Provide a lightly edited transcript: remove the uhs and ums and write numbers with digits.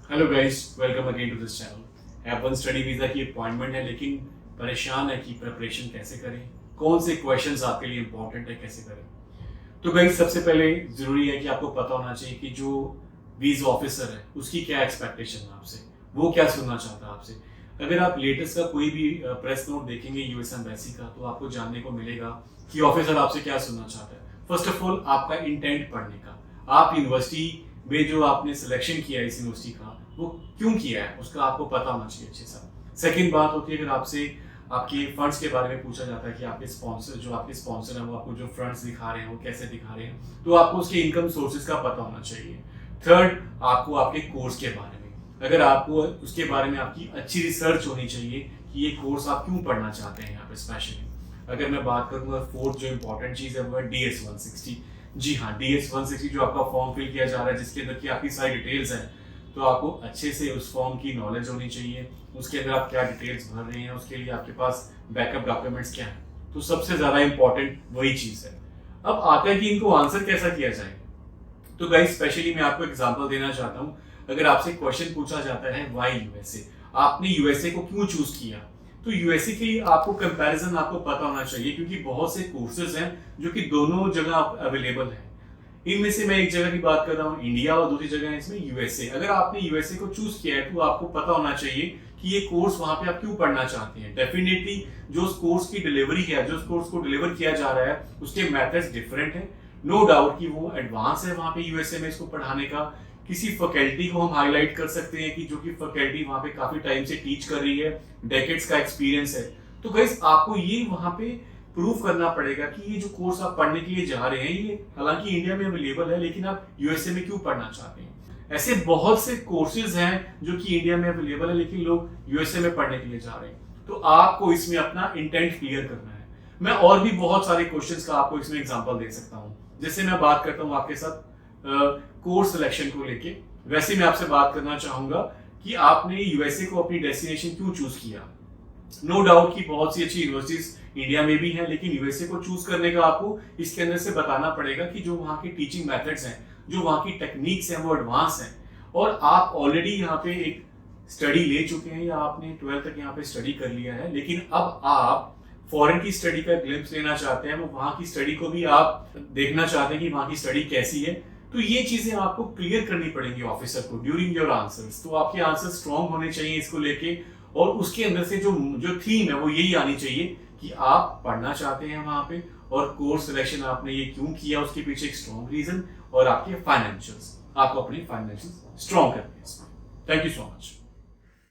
Hello guys, welcome again to this channel. F1 study visa की appointment है, लेकिन परेशान है कि प्रिपरेशन कैसे करें, कौन से क्वेश्चंस आपके लिए इंपॉर्टेंट है, कैसे करें। तो गाइस, सबसे पहले ज़रूरी है कि आपको पता होना चाहिए कि जो वीज़ा ऑफिसर है उसकी क्या एक्सपेक्टेशन है आपसे, वो क्या सुनना चाहता है आपसे। अगर आप लेटेस्ट का कोई भी प्रेस नोट देखेंगे यूएस एम्बेसी का, तो आपको जानने को मिलेगा कि ऑफिसर आपसे क्या सुनना चाहता है। फर्स्ट ऑफ ऑल, आपका इंटेंट पढ़ने का, आप यूनिवर्सिटी में जो आपने सिलेक्शन किया है इस यूनिवर्सिटी का, वो क्यों किया है उसका आपको पता होना चाहिए अच्छे से। सेकंड बात होती है, अगर आपसे आपके फंड्स के बारे में पूछा जाता है कि आपके स्पॉन्सर हैं वो आपको जो फंड्स दिखा रहे हैं वो कैसे दिखा रहे हैं, तो आपको उसके इनकम सोर्सेज का पता होना चाहिए। थर्ड, आपको आपके कोर्स के बारे में, अगर आपको उसके बारे में आपकी अच्छी रिसर्च होनी चाहिए कि ये कोर्स आप क्यों पढ़ना चाहते हैं यहाँ पे स्पेशली। अगर मैं बात करूँगा, फोर्थ जो इंपॉर्टेंट चीज़ है वो है DS-160। जी हाँ, DS-160 जो आपका फॉर्म फिल किया जा रहा है, जिसके अंदर की आपकी सारी डिटेल्स हैं, तो आपको अच्छे से उस फॉर्म की नॉलेज होनी चाहिए। उसके अंदर आप क्या डिटेल्स भर रहे हैं, उसके लिए आपके पास बैकअप डॉक्यूमेंट्स क्या हैं, तो सबसे ज़्यादा इंपॉर्टेंट वही चीज़ है। अब आता है कि इनको आंसर कैसा किया जाए। तो गाइस, स्पेशली मैं आपको एग्जांपल देना चाहता हूँ। अगर आपसे क्वेश्चन पूछा जाता है व्हाई यूएसए, आपने यूएसए को क्यों चूज किया, तो यूएसए के लिए आपको कंपैरिजन आपको पता होना चाहिए, क्योंकि बहुत से कोर्सेज हैं जो कि दोनों जगह अवेलेबल हैं। इनमें से मैं एक जगह की बात कर रहा हूँ इंडिया, और दूसरी जगह है इसमें यूएसए। अगर आपने यूएसए को चूज किया है तो आपको पता होना चाहिए कि ये कोर्स वहां पे आप क्यों पढ़ना चाहते हैं। डेफिनेटली जो उस कोर्स की डिलीवरी है, जो उस कोर्स को डिलीवर किया जा रहा है, उसके मेथड्स डिफरेंट हैं। नो डाउट कि वो एडवांस है वहां पे यूएसए में इसको पढ़ाने का। किसी फैकल्टी को हम हाईलाइट कर सकते हैं कि जो कि फैकल्टी वहां पे काफी टाइम से टीच कर रही है, डेकेड्स का एक्सपीरियंस है। तो गाइस, आपको ये वहां पे प्रूव करना पड़ेगा कि ये जो कोर्स आप पढ़ने के लिए जा रहे हैं, ये हालांकि इंडिया में अवेलेबल है, लेकिन आप यूएसए में क्यों पढ़ना चाहते हैं। ऐसे बहुत से कोर्सेज हैं जो कि इंडिया में अवेलेबल है, लेकिन लोग यूएसए में पढ़ने के लिए जा रहे हैं। तो आपको इसमें अपना इंटेंट क्लियर करना है। मैं और भी बहुत सारे क्वेश्चंस का आपको इसमें एग्जांपल दे सकता हूं। जैसे मैं बात करता हूं आपके साथ कोर्स सिलेक्शन को लेके, वैसे मैं आपसे बात करना चाहूंगा कि आपने यूएसए को अपनी डेस्टिनेशन क्यों चूज किया। नो डाउट कि बहुत सी अच्छी यूनिवर्सिटीज इंडिया में भी हैं, लेकिन यूएसए को चूज करने का आपको इसके अंदर से बताना पड़ेगा कि जो वहाँ की टीचिंग मेथड्स हैं, जो वहाँ की टेक्निक्स हैं, वो एडवांस हैं। और आप ऑलरेडी यहाँ पे एक स्टडी ले चुके हैं, या आपने 12th तक यहाँ पे स्टडी कर लिया है, लेकिन अब आप फॉरेन की स्टडी का ग्लिम्स लेना चाहते हैं, वो वहाँ की स्टडी को भी आप देखना चाहते हैं कि वहाँ की स्टडी कैसी है। तो ये चीजें आपको क्लियर करनी पड़ेंगी ऑफिसर को ड्यूरिंग योर आंसर्स। तो आपके आंसर स्ट्रॉन्ग होने चाहिए इसको लेके, और उसके अंदर से जो जो थीम है वो यही आनी चाहिए कि आप पढ़ना चाहते हैं वहां पे, और कोर्स सिलेक्शन आपने ये क्यों किया, उसके पीछे एक स्ट्रॉन्ग रीजन, और आपके फाइनेंशियल्स, आपको अपनी फाइनेंशियल्स स्ट्रॉन्ग करनी है इसमें। Thank you so much.